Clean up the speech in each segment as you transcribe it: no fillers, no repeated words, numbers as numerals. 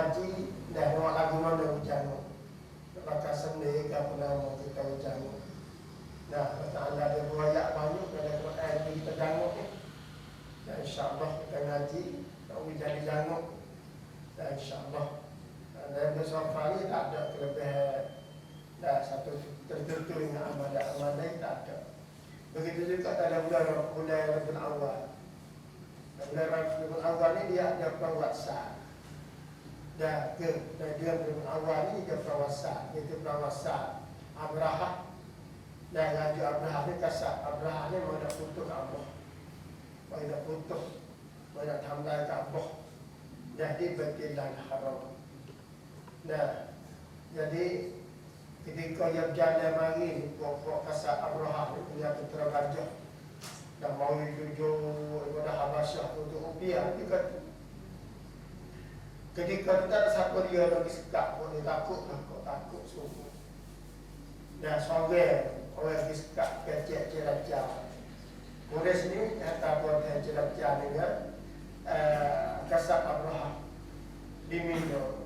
ngaji dah nak lagu mana hujan. Maka sendiri ke nama kita hujan. Nah, Allah ada buaya banyak dalam Quran kita janguk ni. Dan insya-Allah kita ngaji tak hujan janguk. Dan insya-Allah dan bersama ni tak ada kelebihan. Dah satu tertentu dengan amalan tak ada. Begitu juga dalam bulan Rabiul Awal. Bulan Rabiul Awal ni dia ada perwasa. Dia Rabiul Awal ni dia perwasa. Itu perwasa Abraha. Dan Raja Abraha ni kasar. Abraha ni mau nak putus Kaabah. Mau nak putus. Mau nak thamlai Kaabah. Jadi Baitullah Haram. Nah, jadi ketika yang berjalan mari pokok kasar Abraha ni dia putera raja dan mau jujur kepada Habasyah untuk rupiah ketika tak siapa dia lagi sekak pun dia takut sungguh dan sore orang lagi sekak kecek ceracah Quraisy ni kata buat ceracah dengan kasar Abraha di Mino.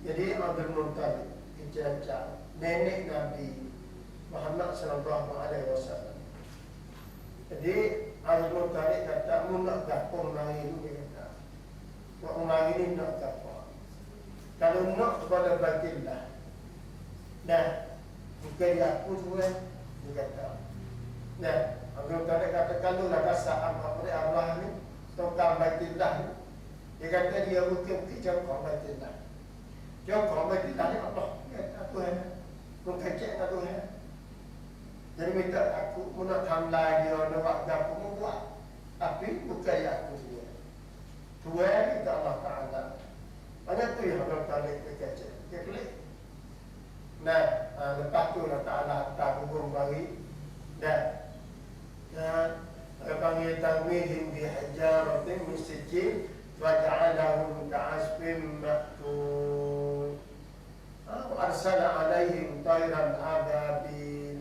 Jadi Abdul Muttalib Jaja, nenek Nabi Muhammad sallallahu alaihi wasallam. Jadi Abdul Muttalib kata, "Mu nak gapo mari ni?" Dia kata. "Wa mari ni nak gapo?" Kalau nak kepada Baitullah. Nah, bukan aku semua dia kata. Nah, Abdul Muttalib kata kalau lah kasar Allah ni tokang Baitullah ni. Dia kata dia bukan kerja kau Baitullah. Dia kau Baitullah ni Allah. Tuhan, mengkecek tak Tuhan. Jadi minta aku nak thamlai dia, nak buat apa pun buat. Tapi bukan aku dia. Tuhan kita Allah Ta'ala. Banyak tu yang Allah Ta'ala kecek. Dia pelik. Nah, lepas tu Allah Ta'ala hantar burung bagi. Dan panggil tamihim bihajaratin min sijil waja'alahum ka'asfin ma'kul. Arsala alaihim tayran ababil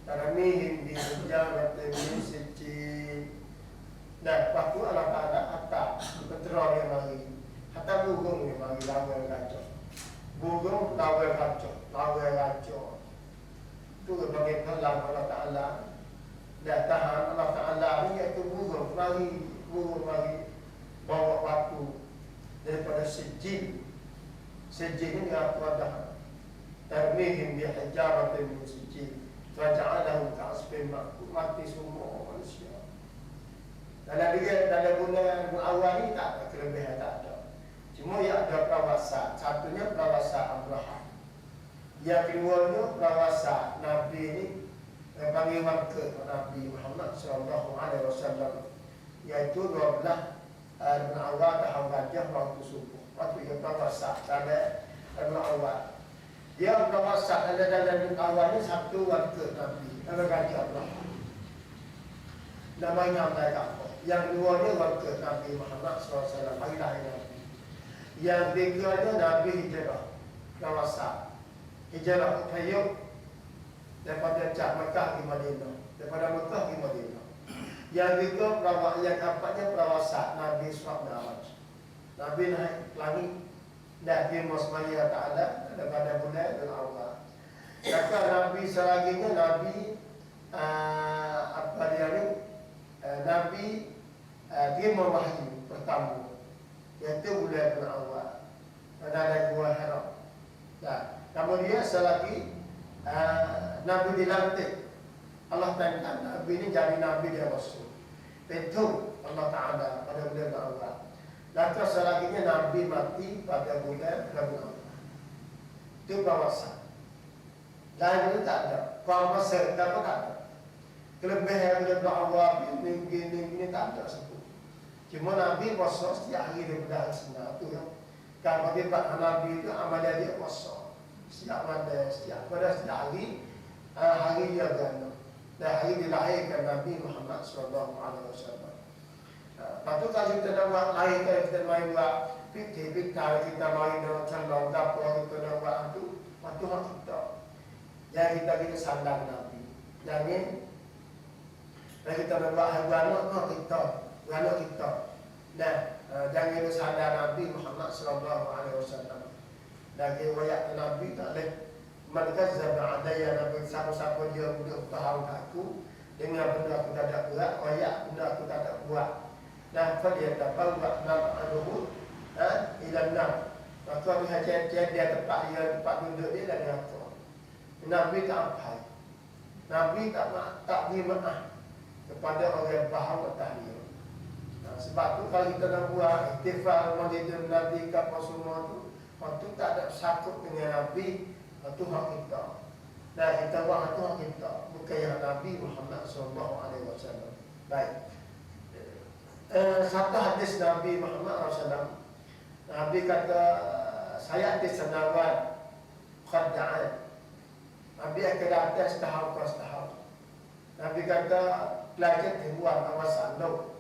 taramihim bihijaratin min sijil. Dan lepas tu Allah Ta'ala hantar petera yang mari, hantar burung yang mari lawal kacau. Burung lawal kacau. Tu sebagai kalam Allah Ta'ala. Dan tahan Allah Ta'ala ni iaitu burung mari bawa batu daripada sijil. Sijil ni apa dah? Tarmihim bihijaratin min sijil faja'alahum ka'asfin ma'kul. Mati semua manusia. Dalam bulan awal ni tak ada kelebihan, tak ada. Cuma yang ada perawasa. Satunya perawasa Abraha. Yang keduanya perawasa Nabi ni panggilan ke Nabi Muhammad sallallahu alaihi wasallam, iaitu 12 bulan awal tahun Rajab waktu subuh. Waktu dia perawasa pada bulan awal. Dia perawasa dalam bulan awal ni satu waktu Nabi. Nama Raja Abraha. Namanya mereka apa? Yang dua ni waktu Nabi Muhammad SAW, hari lahir Nabi. Yang tiganya Nabi hijrah, kawasan hijrah Tayyib daripada Mekah ke Madinah, daripada Mekah ke Madinah. Yang tiga yang keempatnya perawasa Nabi SAW. Nabi naik langit dan di Masmaya Ta'ala daripada bulan awal. Maka Nabi selaginya Nabi apa dia ni? Nabi terima wahyu pertama, iaitu bulan awal pada Gua Hira. Dan kemudian selagi Nabi dilantik, Allah tentang Nabi ini jadi Nabi dia Rasul. Itu Allah Ta'ala pada bulan awal. Lalu selaginya Nabi mati pada bulan awal. Itu kawasan. Lain itu tak ada. Kalau masa tak ada. Kelebihan dia berawal ini tak ada satu. Cuma Nabi puasa setiap hari daripada hari Senin tu ya. Kalau dia buat Nabi itu amalan dia puasa setiap hari dia gana. Dan hari dilahirkan Nabi Muhammad sallallahu alaihi wasallam. Lepas tu kalau kita nak buat lahirkan, kita main buat fikir kita main dalam calon dapur, kita nak buat itu, lepas tu kita yang kita sandang Nabi. Jangan dan kita nak buat gana kita. Dan Jangan lu sadar Nabi Muhammad sallallahu alaihi wasallam. Dari riwayat Nabi tak boleh man kazzaba alayya Nabi siapa-siapa dia duduk tahu aku dengan benda aku tak ada buat, riwayat benda aku tak ada buat. Dan dia dapat buat ma'aduhu ila nar. Maka dia tempat duduk dia dan neraka. Nabi tak apa. Nabi tak beri maaf kepada orang bahawa tahliil. Sebab tu kalau kita nak buat iktifal maulidin Nabi ke apa semua tu, itu tak ada sakut dengan Nabi, itu hak kita. Dan kita buat itu hak kita, bukan yang Nabi Muhammad SAW. Baik. Satu hadis Nabi Muhammad SAW, Nabi kata, saya hadis senawan khada'an. Nabi akan datang setahun ke setahun. Nabi kata, pelajar timuan awasan lo.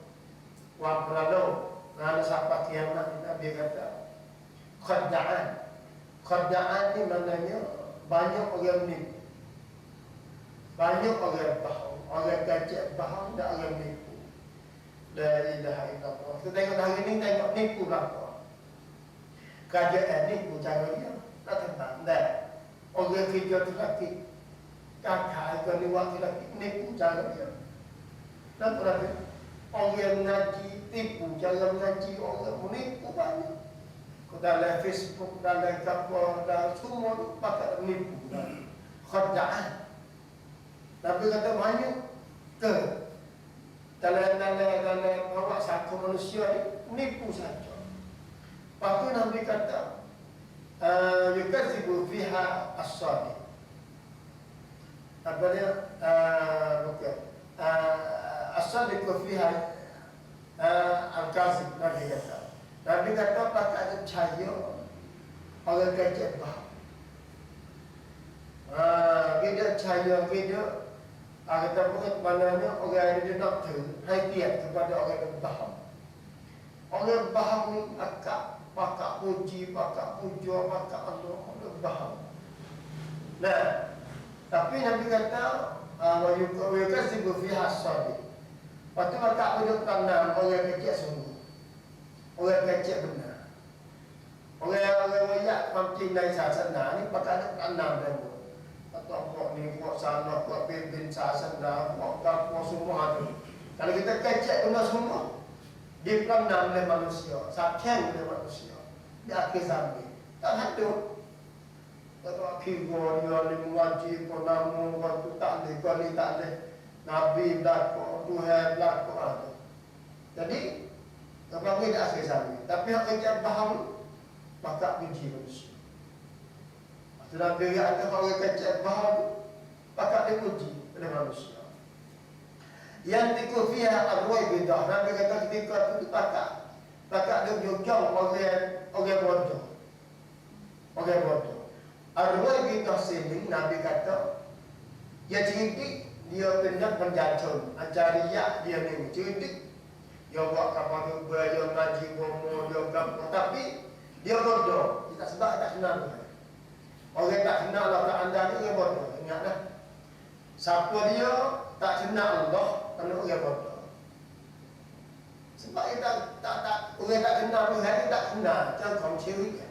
Wa pralo ngana sampai kiamat. Nabi kata khada'an ni maknanya banyak orang nipu, banyak orang bohong, orang kacau bohong dan orang nipu. La ilaha illallah. Kita tengok hari ni tengok nipu berapa. Kerajaan nipu cara dia tak tentang dah. Orang kerja tu lagi kakak itu ni waktu lagi nipu cara dia. Tak berapa. Orang mengaji, tipu cara mengaji, orang menipu banyak. Dalam Facebook, dalam kapal, dalam semua tu pakai menipu. Khada'an. Nabi kata banyak ke dalam bawa satu manusia ni menipu saja. Lepas tu Nabi kata yukazibu fiha as-sadiq. Apa dia? Bukan. As-sadiq fiha al-kazib. Nabi kata. Nabi kata pakai ada cahaya orang kacau bah. Kita cahaya kita kata bukan maknanya orang yang nak hadiah kepada orang yang faham. Orang faham ni akak pakak puji, pakak puja, pakak Allah, orang faham. Nah, tapi Nabi kata wa yukazibu fiha as-sadiq. Lepas tu pakak punya tanam orang kacau sungguh. Orang kecil benar. Orang wayak pamcing dari sasana ni pakai ada tanam dan atau buat ni, buat sana, buat pimpin sasana, buat apa semua tu. Kalau kita kecil benar semua, ditanam oleh manusia, sakit oleh manusia. Di akhir zaman tak ada. Kalau akhir dia ni mengaji pun namun waktu tak ada, kali tak ada. Nabi belakang, Tuhan belakang ada. Jadi apabila di akhir zaman, tapi yang kerja faham maka puji manusia. Sudah beri ada orang kerja faham maka dipuji oleh manusia. Yang tiku fiha arwai bidah. Nabi kata ketika itu pakak dia jauh orang bodoh. Orang bodoh. Arwai bidah sini Nabi kata ya cerdik dia benar penjajah. Ajaria dia ni cerdik. Dia buat kapal kubur, dia ngaji bomo, dia gambar. Tapi dia bodoh. Kita sebab tak kenal Tuhan. Orang tak kenal Allah anda ni orang bodoh. Ingatlah. Siapa dia tak kenal Allah, kena orang bodoh. Sebab dia orang tak kenal Tuhan, dia tak kenal. Jangan kau ciri.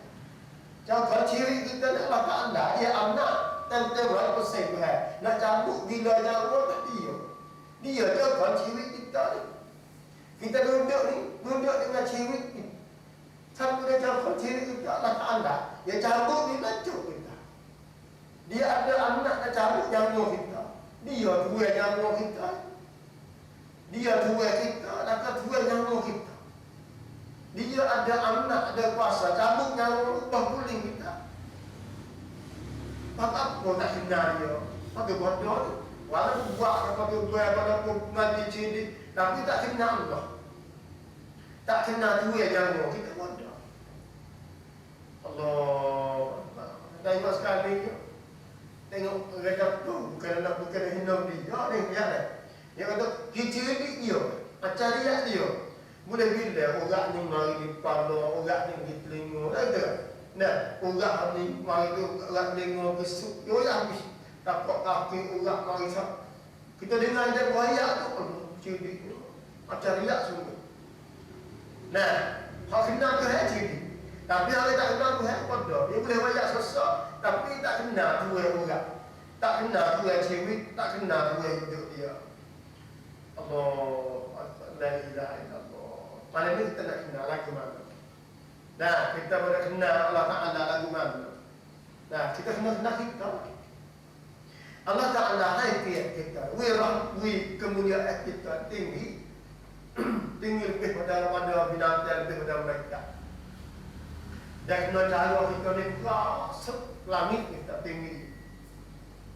Jangan kau ciri kita nak Allah anda. Dia anak. Tentu-tentu 100% Tuhan. Nak cabut bila jauh tak dia. Dia jangan kau ciri kita ni. Kita duduk dengan ciri ni. Satu dia cabut ciri kita Allah Ta'ala. Dia cabut dia lacuk kita. Dia ada anak nak cabut nyamuk kita. Dia tuai nyamuk kita. Dia tuai kita, nak tuai nyamuk kita. Dia ada anak, ada kuasa cabut nyamuk berguling kita. Apa nak kenal dia? Pakai bodoh ni. Walaupun buat pakai buat walaupun mati ciri, tapi tak kenal Allah. Tak kenal dua yang kita bodoh. Allah. Tengok sekali tengok rekap tu bukan hina dia ni dia dah. Dia kata hijrah dia, acaria dia. Mula bila orang ni mari di pala, orang ni di telinga, ada. Nah, orang ni mari tu orang telinga besuk, dia habis. Tapak kaki orang mari sap. Kita dengar dia buaya tu, cerdik tu. Acaria semua. Nah, Hak kenal Tuhan ciri. Tapi orang tak kenal Tuhan pada. Dia boleh banyak sosok tapi tak kenal Tuhan orang. Tak kenal Tuhan cewek, tak kenal Tuhan hidup dia. Allah, la ilaha illallah. Malam ni kita nak kenal lagu mana? Nah, kita boleh kenal Allah Ta'ala lagu mana? Nah, kita kenal kita. Allah Ta'ala haiti kita. We kemuliaan kita tinggi. Tinggi lebih pada binatang, lebih pada mereka. Dan kena cara kita ni kasut langit kita tinggi.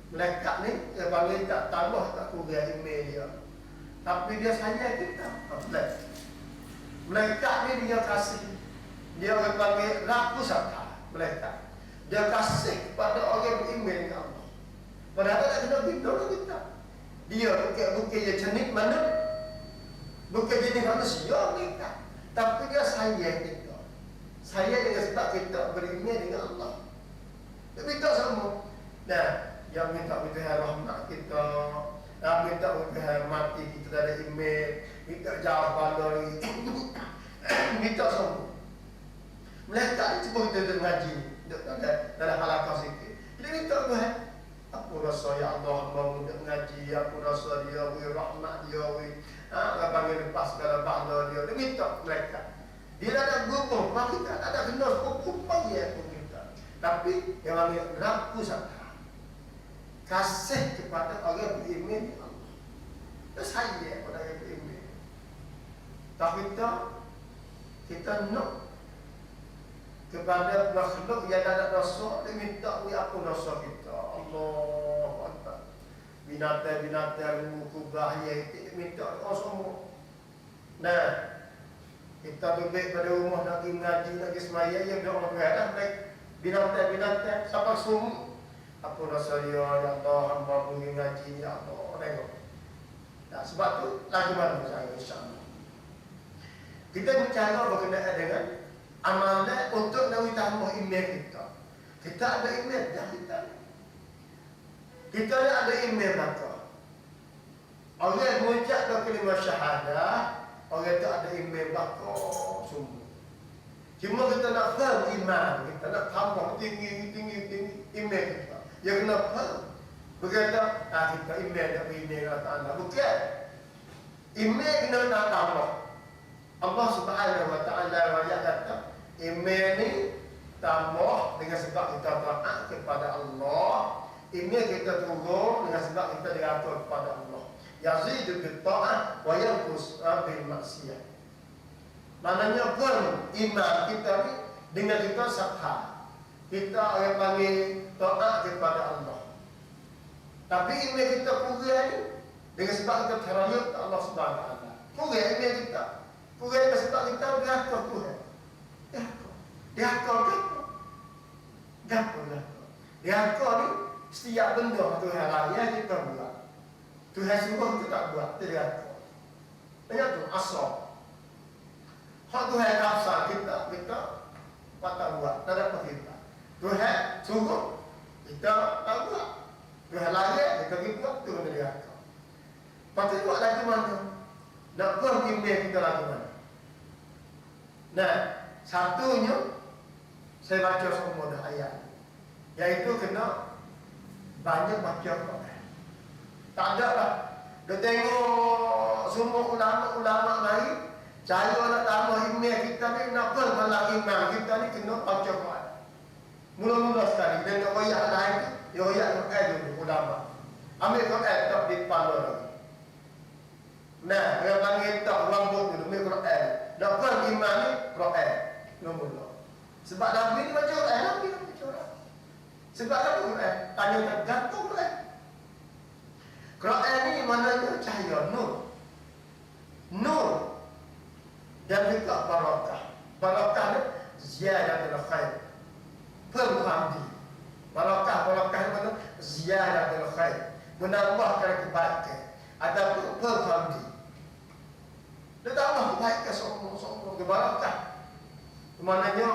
Mereka ni, dia panggil tak tambah, tak kurang email dia. Tapi dia sayang kita. Mereka ni dia kasih. Dia orang panggil raku saka. Mereka. Dia kasih kepada orang beriman dengan Allah. Padahal tak kena kita. Dia bukan dia jenis mana? Bukan jenis manusia mereka. Tapi dia sayang kita. Sayang dengan sebab kita beriman dengan Allah. Dia minta semua. Nah, yang minta Tuhan rahmat kita. Yang minta Tuhan mati kita dari iman. Minta jauh baloi. Minta semua. Mereka ni cuba kita ngaji. Dalam halakah sikit. Dia minta Tuhan. Aku rasa ya Allah mau ngaji. Aku rasa dia rahmat dia. Apa panggil lepas segala bangga dia. Dia minta mereka. Dia ada gubung, kita tak ada kena kumpul dia pun kita. Tapi yang ambil raku saka. Kasih kepada orang beriman di Allah. Itu saya kepada orang beriman. Tapi kita nak kepada makhluk yang ada dosa, dia minta apa dosa kita. Allah Akbar. Binatang-binatang muka bahaya itu minta dosa semua. Nah, kita lebih pada rumah nak pergi ngaji, nak pergi semaya, yang doa Tuhan dah binatang-binatang sampai semua. Apa rasa dia, ya Allah, hamba pergi ngaji, ya Allah, tengok. Nah, sebab tu lagu mana saya insya-Allah. Kita bicara berkenaan dengan amalan untuk nak tambah iman kita. Kita ada iman dah kita. Kita ada iman maka. Orang mengucap kalimah syahadah, orang tak ada iman bakar semua. Cuma kita nak faham iman, kita nak tambah tinggi iman kita. Yang kena faham. Berkata, kita iman tak beriman Allah Ta'ala. Bukan. Iman kena nak tambah. Allah Subhanahu Wa Ta'ala wajah kata, iman ni tambah dengan sebab kita taat kepada Allah. Iman kita turun dengan sebab kita diatur kepada Allah. Yazidu bil ta'ah wa yanqus bil maksiyah. Maknanya pun iman kita ni dengan kita sakha. Kita orang panggil taat kepada Allah. Tapi iman kita kurang ni dengan sebab kita terayut ke Allah Subhanahu Wa Taala. Kurang iman kita. Kurang dengan sebab kita diatur Tuhan. Diatur gapo. Diatur ni setiap benda Tuhan raya kita buat. Tuhan suruh kita tak buat, kita diatur. Banyak tu asal. Hak Tuhan rasa kita patah buat, tak dapat kita. Tuhan suruh kita tak buat. Tuhan raya kita buat, Tuhan diatur. Patut buat lagu mana? Nak buat iman kita lagu mana? Nah, satunya saya baca semua dah ayat. Iaitu kena banyak baca Quran. Tak ada lah. Dia tengok semua ulama-ulama lain, cara nak tambah iman kita ni, nak malah iman kita ni kena baca Quran. Mula-mula sekali, dia nak royak lain tu, dia royak Quran dulu, ulama. Ambil Quran, tak di kepala lagi. Nah, yang panggil tak rambut dulu, ambil Quran. Nak iman ni, Quran. Mula-mula. Sebab Nabi ni baca Quran, Nabi ni baca Quran. Sebab apa Quran? Tanya tak gantung Quran. Quran ni maknanya cahaya, nur. Nur. Dan juga barakah. Barakah ni ziyadatul khair. Perhamdi. Barakah ni mana? Ziyadatul khair. Menambahkan kebaikan. Ataupun perhamdi. Dia tambah kebaikan semua barakah. Maknanya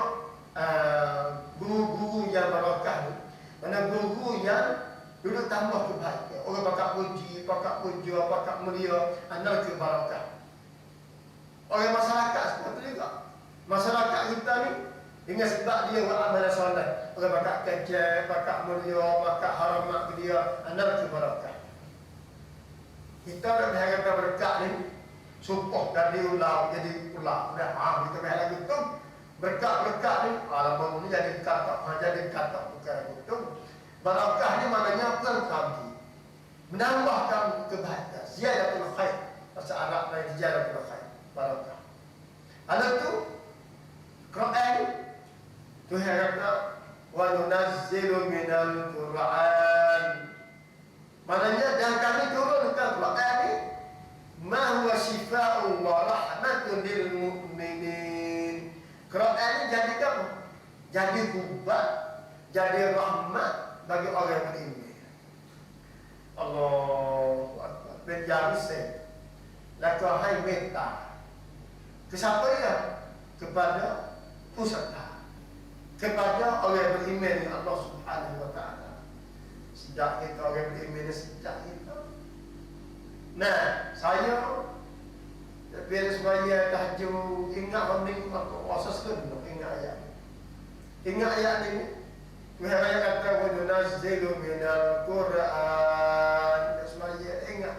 guru-guru yang barakah ni, mana guru yang dulu tambah kebaikan. Orang pakak puji, pakak puja, pakak mulia, anak ke barakah. Orang masyarakat seperti itu juga. Masyarakat kita ni dengan sebab dia buat amalan soleh, orang bakal kecil, bakal mulia, bakal haramat ke dia, anda tu barakah. Kita nak berharap berkat ni, sumpah dari ulang jadi ulang. Dah, kita berharap lagi tu. Berkat-berkat ni, alamak ni jadi kata bukan itu. Barakah ni maknanya pelengkapi, menambahkan kebahagiaan. Ziyadatul khair. Bahasa Arab lain ziyadatul khair. Barakah. Ada tu Quran Tuhan kata wa nunazzilu minal Quran. Maknanya dan kami turunkan Quran ni ma huwa shifaa'un wa rahmatun lil mu'minin. Quran ni jadi apa? Jadi ubat, jadi rahmat bagi orang yang beriman. Allahu Akbar. Berjari laka hai minta. Ke siapa dia? Kepada peserta, kepada orang yang beriman dengan Allah Subhanahu wa taala. Sejak kita orang beriman sejak kita. Nah, saya bila semaya tahajud ingat hening puasa sekali ingat ayat. Ingat ayat ni. Tuhan ayat kata wa nunazzilu minal Quran. Semaya ingat.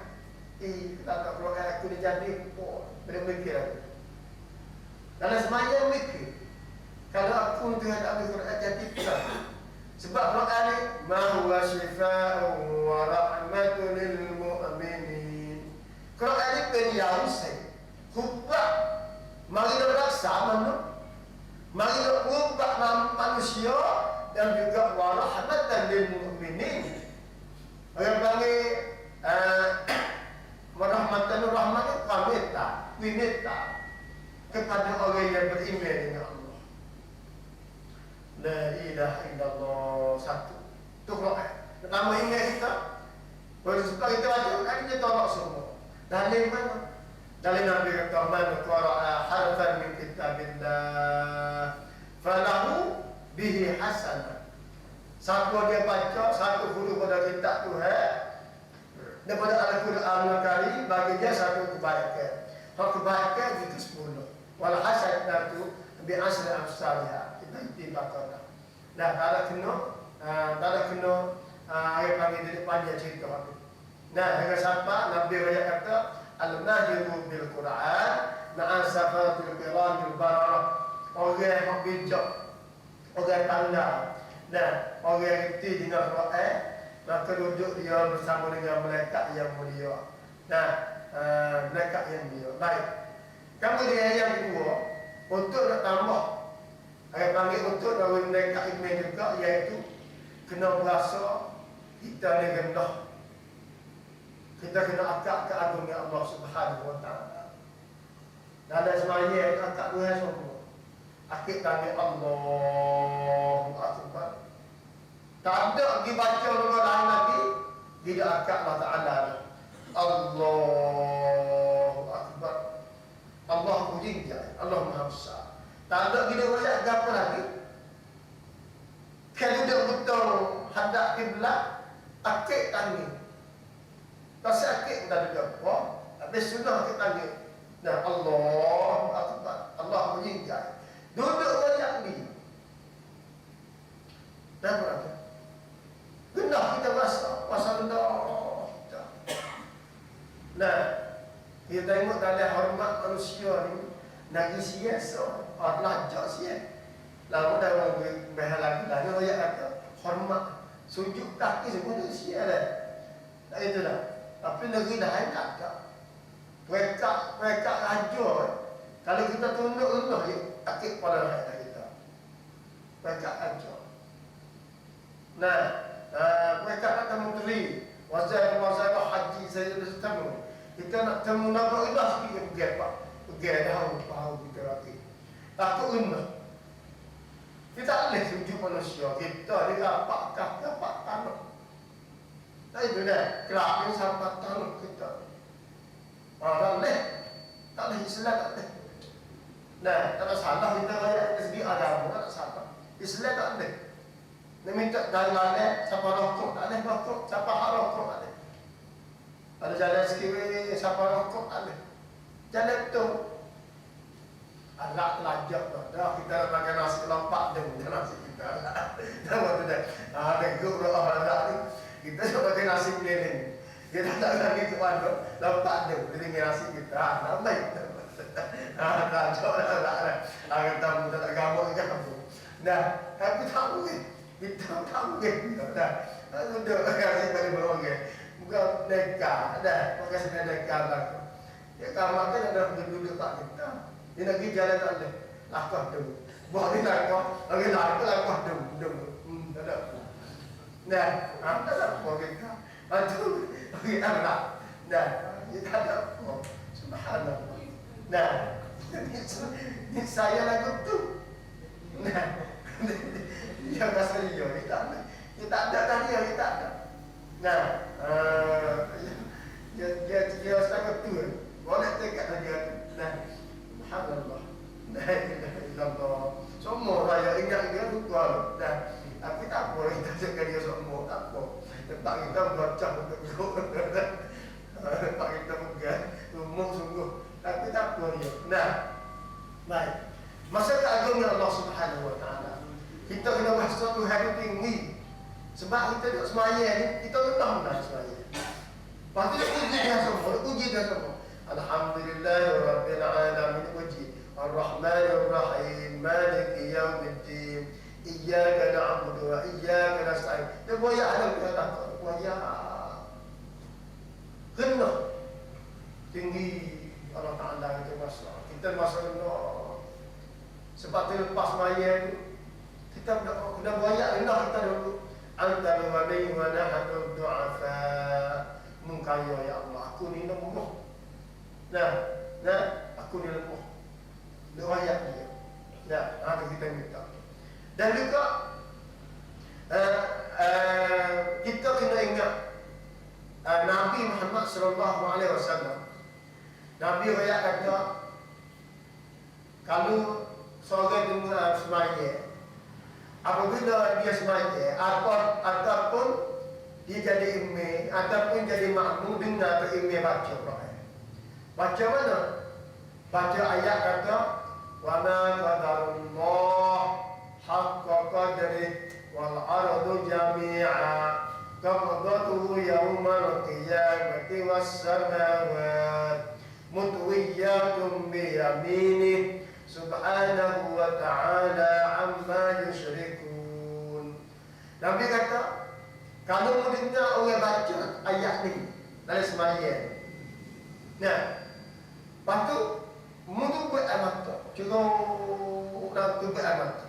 Kita tak perlu aku ni jadi apa? Berfikir. Dalam semaya mikir. Kalau aku Tuhan ambil Quran jadi kita. Sebab Quran ni ma huwa shifaa'un wa rahmatun lil mu'minin. Quran ni penyau saya. Hubah mari nak raksa mana? Mari nak ubah manusia dan juga wa rahmatan lil mu'minin. Orang panggil rahmatan winita kepada orang yang beriman dengan Allah. La ilaha illallah satu. Tu Quran. Pertama ingat kita. Kalau suka kita baca, kan kita tolak semua. Dalil mana? Dalil Nabi kata man qara'a harfan min kitabillah falahu bihi hasanah. Siapa dia baca satu huruf pada kitab Tuhan daripada Al-Quran Al-Karim, bagi dia satu kebaikan. Hak kebaikan itu 10. Wal hasanatu bi asri amsalha. Kita itibaqana. Dah tak ada kena ayat panggil dia panjang cerita ni. Nah, dengan siapa Nabi raya kata al-nahiru bil Quran ma'a safatul kiramil bararah. Orang yang bijak, orang pandai. Nah, orang yang reti dengan Quran, maka duduk dia bersama dengan malaikat yang mulia. Nah, malaikat yang mulia. Baik. Kemudian yang kedua, untuk nak tambah, saya panggil untuk dari malaikat iman juga, iaitu kena berasa kita ni rendah. Kita kena akak keagungan Allah Subhanahu wa taala. Dalam semaya akak Tuhan semua. Akik panggil Allahu Akbar. Tak ada pergi baca dengan lain lagi, tidak akak Allah Ta'ala. Allahu Akbar. Allah Mujizat, Allah Maha Besar. Tak ada kita boleh apa lagi. Kalau dia betul hadap kiblat, akik tangi. Pasal akik tak ada apa. Habis sunnah akik tangi. Nah, Allahu Akbar. Allah Mujizat. Duduk banyak ni. Dan berapa? Gendah kita rasa pasal rendah. Nah, kita tengok dalam hormat manusia ni, nagi siasa, lajak siasa. Lalu dah orang behal lagi dah, dia royak kata hormat, sujud kaki semua tu siasa dah. Tak itulah. Tapi negeri dah hendak tak. Mereka hancur. Kalau kita tunduk rendah je, akik pada rakyat kita. Mereka hancur. Nah, mereka nak temu menteri, wazir haji saya dah temu. Kita nak temu Nabi Ibrahim sikit pergi apa? Pergi tahu kita lagi. Takut rendah. Kita tak boleh sujud manusia. Kita ni dapat tanah. Tak itu dah. Kelak ni sampai tanah kita. Tak boleh. Tak boleh Islam tak boleh. Nah, tak ada salah kita dari segi agama, tak ada salah. Islam tak boleh. Dia minta jalan siapa rokok, tak boleh rokok. Siapa hak rokok, tak boleh. Ada jalan sekiri, siapa rokok, tak boleh. Jalan tu. Alat telajak tu. Dah kita nak makan nasi lempak dia bukan nasi kita. Dah waktu dah. Ada grup orang alat ni. Kita nak makan nasi keliling. Kita tak lagi tuan tu. Lempak dia. Jadi nasi kita. Namai. Telajak lah. Kata kita tak gambar ke kamu. Nah, tapi tak boleh. Kita tak boleh. Dah. Duduk kasi pada berorang. Bukan dekat. Dah. Bukan sebenarnya dekat lah. Ya kamar kan ada duduk tak kita. Dia nak pergi jalan tak boleh. Lakah tu. Buat ni lakah. Lagi lakah tu. Tak ada. Nah, tak ada apa kita. Itu bagi anak. Nah, dia tak ada apa. Subhanallah. Nah, ni saya lagu tu. Nah, dia rasa dia tak ada. Dia tak ada tadi, dia tak ada. Nah, dia sangat tu. Boleh tegak dia. Nah, Alhamdulillah. Nah, Alhamdulillah. Semua raya ingat dia lupa. Nah, tapi tak apa kita jaga dia semua tak apa. Tempat kita belajar untuk tempat kita pegang umum sungguh. Tapi tak apa dia. Nah, baik. Masa keagungan Allah Subhanahu Wa Taala. Kita kena rasa Tuhan itu tinggi. Sebab kita duduk semaya ni, kita letak nak semaya. Lepas tu uji dia semua, uji dia semua. Alhamdulillahirabbil alamin uji. Ar-Rahmanir Rahim, Maliki Yaumiddin. Iyyaka na'budu wa iyyaka nasta'in. Dia boyak ada kita tak boyak. Kena tinggi Allah Taala itu masa. Kita masa sebab tu lepas semaya ni kita kena boyak rendah kita dulu. Anta al-ghani wa nahnu ad-du'afa. Mengkaya ya Allah, aku ni lemah. Nah, aku ni lemah. Doa dia. Nah, ada kita minta. Dan juga kita kena ingat Nabi Muhammad sallallahu alaihi wasallam. Nabi raya kata kalau seorang dengar semaya, apabila dia semaya ataupun dia jadi imam ataupun jadi makmum dengar atau imam baca Quran. Baca mana? Baca ayat kata wa ma qadarullah haqqa qadri wal ardu jami'a qabdatuhu yawmal qiyamati was samawati mutwiyatun bi yaminih subhanahu wa ta'ala amma yusyrikun. Nabi kata kalau mau dengar orang baca ayat ni dalam sembahyang. Nah, lepas tu mutu buat mata. Cuba nak buat mata.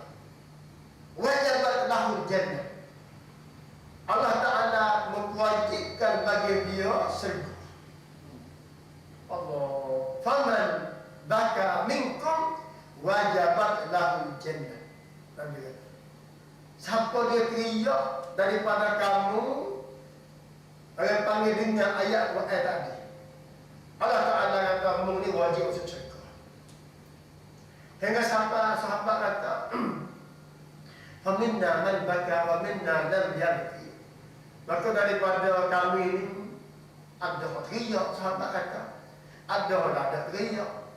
Wajibat lahu jannah. Allah Taala mewajibkan bagi dia syurga. Allah. Faman baka minkum wajibat lahu jannah. Nabi kata. Siapa dia teriak daripada kamu, orang panggil dengan ayat Quran tadi. Allah Ta'ala kata kamu ni wajib masuk syurga. Hingga sahabat kata faminna man baka wa minna lam yabki. Maka daripada kami ni ada teriak, sahabat kata ada teriak.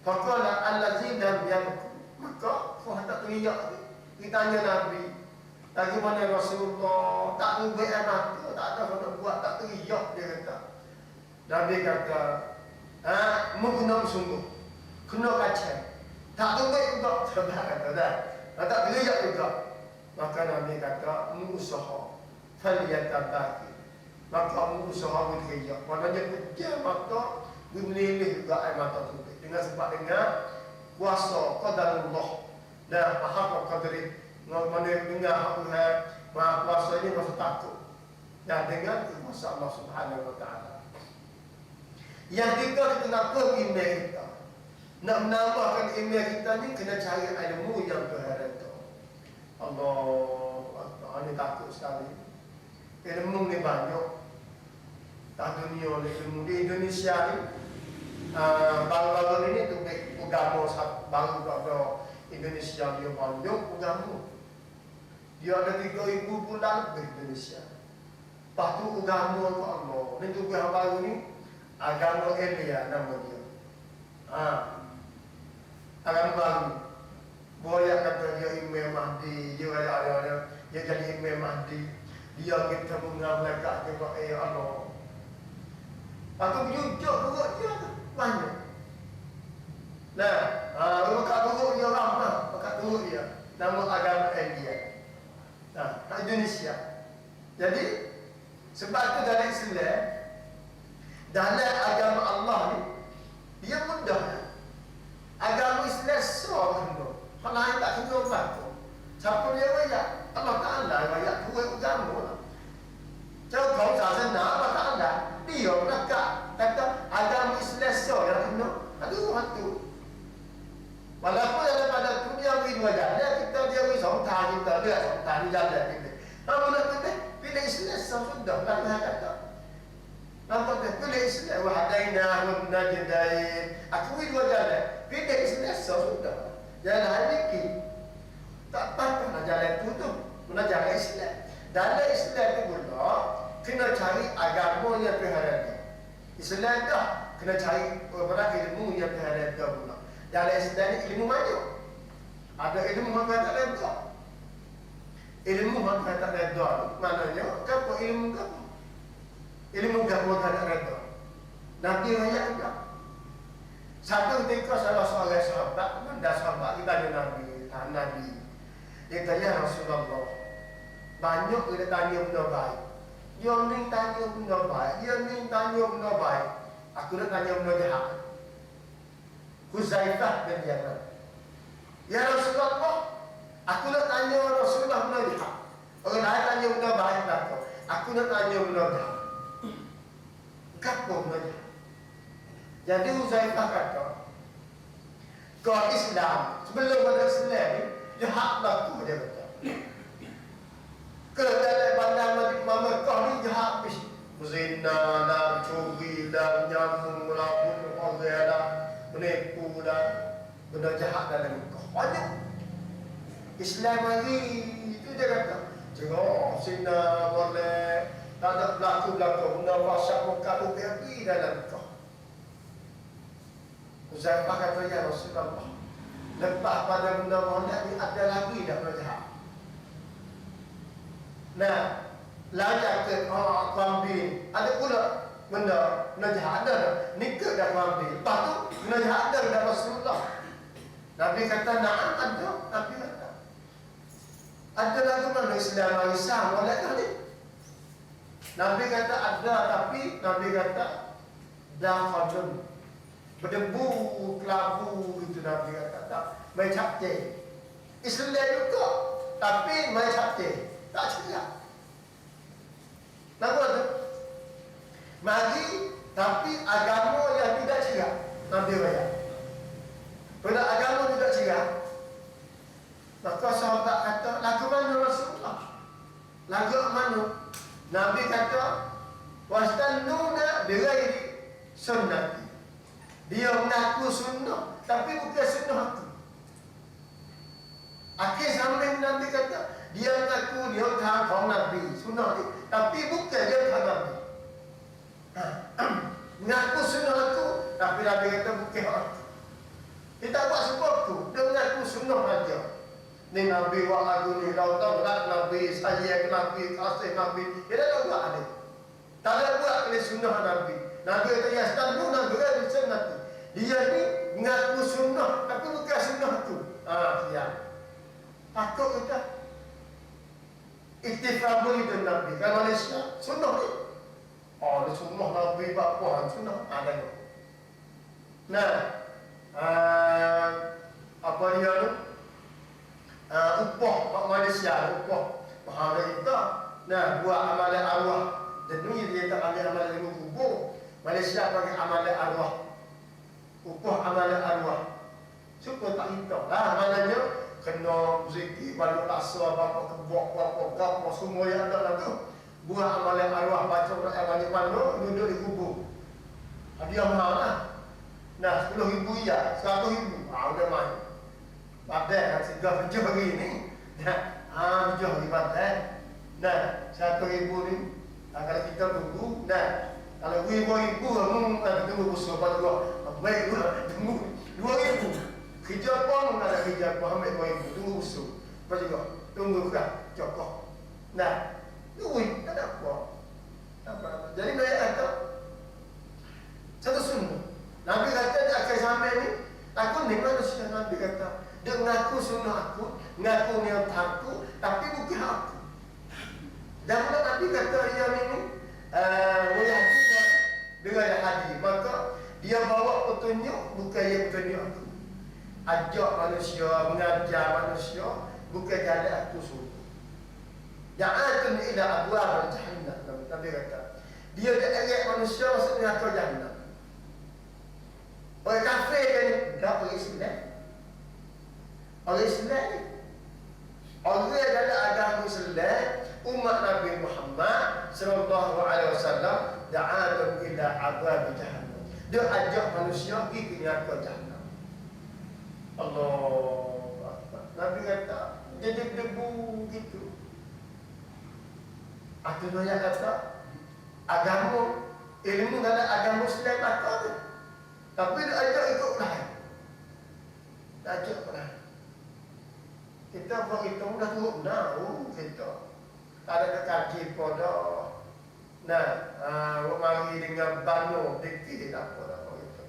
Faqala allazi lam yabki. Maka sahabat teriak ni ditanya Nabi, bagaimana Rasulullah tak ubah anak tu, tak ada kena buat, tak teriak dia kata. Nabi kata, menggunakan sungguh, kena kacau, tak ubah juga. Sahabat kata dah, tak teriak juga. Maka Nabi kata, mengusaha, falyatabaki. Maka mengusaha berteriak. Maknanya pejam mata, bermelilih juga air mata tu. Dengan sebab dengan kuasa qadarullah. Dan maha qadri, mana dengar Tuhan, maha kuasa ini masa takut. Dan dengan kuasa Allah Subhanahu Wa Taala. Yang tiga, kita nak email kita. Nak menambahkan email kita ni kena cari ilmu yang berharga. Allah, ini takut sekali. Ilmu ni banyak. Tak dunia ni ilmu di Indonesia ni. Baru-baru ini tu agama baru Indonesia dia banyak agama. Dia ada 3,000 bulan lebih Indonesia. Lepas tu agama tu Allah. Ni tu yang baru ni agama Elia nama dia. orang baru. Boyak kata dia Imam Mahdi, dia ada dia jadi Imam Mahdi. Dia kita mengenal mereka dia kata ya Allah. Aku berjujur buruk dia tu banyak. Nah, bekat buruk dia ramah, bekat buruk dia. Nama agama India. Nah, Indonesia. Jadi sebab itu dalam Islam, dalam agama Allah ni dia mudah. Agama Islam kena. Kalau lain tak kena berlaku. Siapa dia wayak? Allah Ta'ala wayak dua agama lah. Contoh sasana Allah Ta'ala dia berlaku kata agama Islam yang kena. Aduh hatu. Walaupun daripada dunia beri dua jalan, kita dia beri songtah kita, dia songtah di jalan kita. Namun kita pilih Islam sudah lah kata. Nampak tak? Pilih Islam wahdaina wa najdain. Aku beri dua jalan. Pilih Islam sudah. Jalan ini tak patut nak jalan itu tu. Mana jalan Islam. Dalam Islam itu pula kena cari agama yang terhadap. Islam dah kena cari ilmu yang terhadap pula. Dalam Islam ni ilmu banyak. Ada ilmu yang tak redha. Ilmu yang tak redha maknanya apa ilmu apa? Ilmu yang tak redha. Nabi ayat enggak. Satu ketika salah seorang sahabat, benda sahabat kita ada Nabi. Dia tanya Rasulullah, banyak kita tanya benda baik. Dia ni tanya benda baik, dia ni tanya benda baik. Aku nak tanya benda jahat. Huzaifah bin Yaman. Ya Rasulullah, aku nak tanya Rasulullah benda jahat. Orang lain tanya benda baik tak? Aku nak tanya benda jahat. Apa benda jahat? Jadi Huzaifah kata, kau Islam, sebelum pada Islam ni, jahat laku dia kata. Ke dalam bandar Mekah ni jahat habis. Zina lah, curi lah, nyamuk lah, bunuh orang lah, menipu lah, benda jahat dalam Mekah. Banyak. Islam lagi, itu dia kata. Jerok, zina boleh, tak ada berlaku-berlaku, benda fasyak Mekah tu pergi dalam Mekah. Huzaifah kata, ya Rasulullah, lepas pada benda molek ni ada lagi dah benda jahat. Nah, lajak ke kambing, ada pula benda jahat ada dah. Nikah dah kambing. Lepas tu benda jahat ada dah Rasulullah. Nabi kata, na'am ada. Nabi kata, ada lagi mana Islam Malaysia molek ni? Nabi kata ada, tapi Nabi kata dafadun. Berdebu, kelabu itu Nabi kata tak. Mai capte. Islam juga, tapi mai capte. Tak ceria. Nampak tu? Mari, tapi agama yang tidak ceria. Nabi kata. Bila agama tidak ceria, maka sahabat kata, lagu mana Rasulullah? Lagu mana? Nabi kata, wastannuna bighairi sunnati. Dia mengaku sunnah, tapi bukan sunnah aku. Akhir sampai Nabi kata, dia mengaku dia kafir Nabi, sunnah dia, tapi bukan dia kafir Nabi. Mengaku sunnah aku, tapi Nabi kata bukan aku. Dia tak buat sebab tu, dia mengaku sunnah saja. Ni Nabi buat lagu ni, kau tahu tak Nabi, saya Nabi, kasih Nabi, dia tak buat ni. Tak ada buat ni sunnah Nabi. Nabi kata, ya standu Nabi kata sunnah tu. Dia ni mengaku sunnah, tapi bukan sunnah tu. Siap. Takut kita. Iktifabul itu Nabi. Kan Malaysia, sunnah ni. Dia sunnah Nabi, bapak sunnah. Ada ni. Nah, apa dia tu? Upah Pak Malaysia, upah Maha kita. Nah, buat amalan arwah. Dan ni dia tak ambil amalan ilmu kubur. Malaysia pakai amalan arwah. Upah amalan arwah. Cuba tak hitam lah maknanya kena zikir balik asal apa kebok apa semua yang ada lah tu. Buat amalan arwah, baca Quran banyak mana, duduk di kubur. Hadiah mahal lah. Nah, 10,000 ya, 100,000. Udah main. Badai kan segala kerja hari ni. Nah, kerja hari badai. Nah, 100,000 ni. Kalau kita tunggu, nah, kalau 2,000 kita tunggu besar pada dua. Baik dua, tunggu 2,000. Kerja pun ada kerja pun ambil 2,000, tunggu usul. Lepas juga, tunggu kerah, cokok. Nah, duit, tak ada apa. Jadi mereka kata, satu sunnah. Nabi kata, dia akan sampai ni, aku ni manusia. Nabi kata, dia mengaku sunnah aku, mengaku niat aku, tapi bukan aku. Dan pula Nabi kata, yang ini, wajahnya dengan hadis. Maka, dia bawa petunjuk, bukan yang petunjuk aku. Ajak manusia, mengajar manusia, bukan jalan aku suruh. Ja'atun ila abwab jahannam. Nabi kata, dia ajak manusia masuk neraka jahannam. Orang kafir kan, tak orang Islam. Orang Islam ni, orang dalam agama Islam, umat Nabi Muhammad sallallahu alaihi wasallam, da'atun ila abwab jahannam. Dia ajak manusia pergi ke neraka jahannam. Allah, Nabi kata, jadi debu gitu. Itu dia kata, agama, ilmu dalam agama Islam tak ada. Tapi dia ajak ikut lain. Dia ajak lain. Kita berhitung dah turut tahu kita. Ada kaji pada. Nah, mari dengan banu dikit apa dah begitu.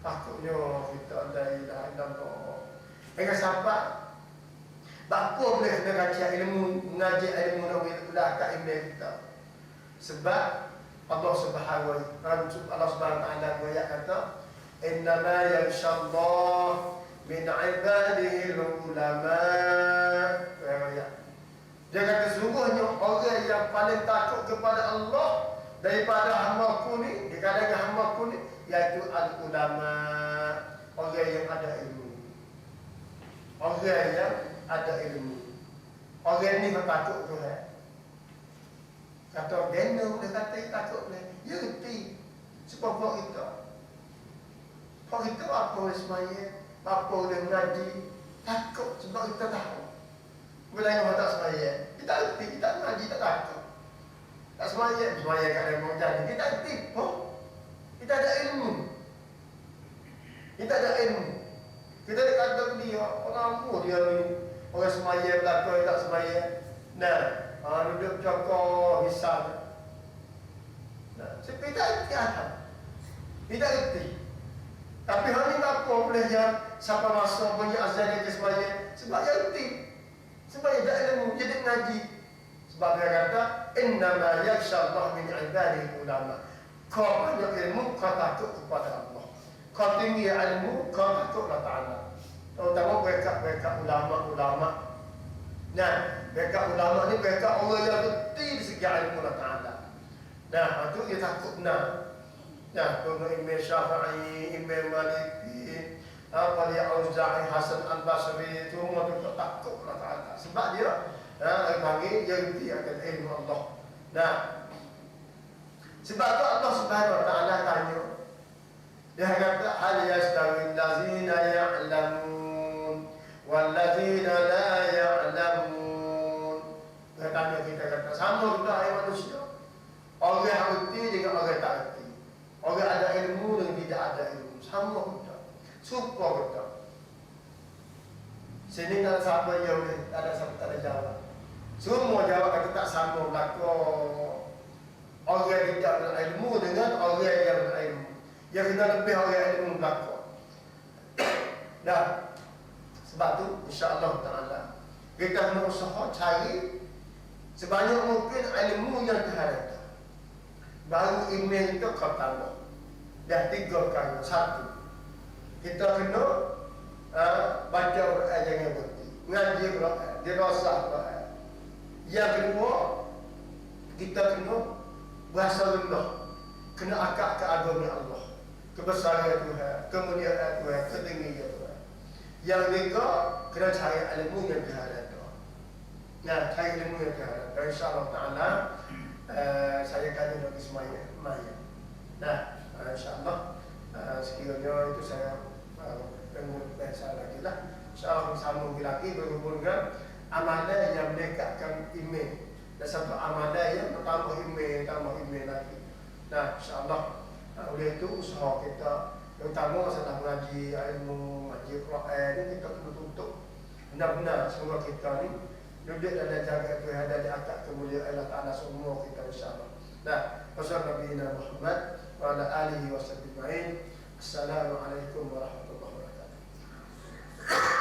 Takutnya kita ada ilah Allah. Dengan siapa? Bapa boleh kena kaji ilmu, mengaji ilmu nak kat email kita. Sebab Allah Subhanahu wa taala dia kata, "Innama yakhshallah min 'ibadihi al-ulama." Dia kata sesungguhnya orang yang paling takut kepada Allah daripada hamba-Ku ni, di kalangan hamba-Ku ni, iaitu al-ulama, orang yang ada ilmu. Orang yang ada ilmu. Orang ni takut Tuhan. Kata Daniel, dia kata takut dia. Ya reti. Sebab buat kita. Buat kita apa boleh semaya, apa boleh mengaji. Takut sebab kita tahu. Bila yang tak semaya, kita reti, kita mengaji, tak takut. Tak semaya kat dalam jadi. Kita reti. Oh, kita ada ilmu. Kita ada ilmu. Kita kata dia, orang apa dia ni? Orang semaya belakang, tak semaya. Nah, duduk cokok, hisap. Nah, kita reti ada. Kita reti. Tapi hal ni apa boleh yang siapa masuk punya azan ke semaya? Sebab dia reti. Sebab dia ada ilmu, jadi mengaji. Sebab dia kata, "Innama yakhshallah min 'ibadihi ulama." Kau banyak ilmu, kau takut kepada Allah. Kau tinggi ilmu, kau takutlah Ta'ala. Terutama mereka ulama-ulama. Nah, mereka ulama ni mereka orang yang reti di segi ilmu Allah Ta'ala. Nah, itu dia takut nah. Nah, Imam Syafi'i, Imam Maliki, Auza'i, Hasan Al-Basri, itu semua tu takut Allah Ta'ala. Sebab dia panggil dia reti akan ilmu Allah. Nah, sebab tu Allah Subhanahu wa Ta'ala tanya. Dia kata, "Hal yastawi allazina ya'lamun wallazina la ya'lamun." Dia tanya kita kata, sama juga ayat manusia. Orang yang reti dengan orang tak reti. Orang ada ilmu dengan tidak ada ilmu. Sama juga. Suka kita. Sini tak ada siapa yang boleh, tak ada siapa tak ada jawab. Semua jawab kata tak sama belakang. Orang yang tidak berilmu dengan orang yang berilmu. Yang kena lebih orang ilmu belakang. Dah. Sebab tu insya-Allah taala kita kena usaha cari sebanyak mungkin ilmu yang terhadap. Baru email itu kau tambah. Dah 3 kali. 1. Kita kena baca Quran jangan berhenti. Ngaji Quran, dirasah Quran. Yang kedua, kita kena berasa rendah. Kena akak ke agama Allah. Kebesaran Tuhan, kemuliaan Tuhan, ketinggian Tuhan. Yang ketiga, kena cari ilmu yang terhadap. Nah, cari ilmu yang terhadap. InsyaAllah ta'ala, saya kaji lagi semaya. Nah, insyaAllah, sekiranya itu saya tengok biasa lagi lah. InsyaAllah sambung lagi berhubung dengan amalan yang mendekatkan email. Dan satu amalan yang tambah email lagi. Nah, insyaAllah oleh itu usaha kita Terutama masalah mengaji ilmu, mengaji Quran ni kita perlu tutup benar-benar semua kita ni duduk dalam jaga Tuhan dan di atas kemuliaan Allah Ta'ala semua kita insyaAllah. Nah, wassalamualaikum Nabi Muhammad wa ala alihi wa sallam. Assalamualaikum warahmatullahi wabarakatuh.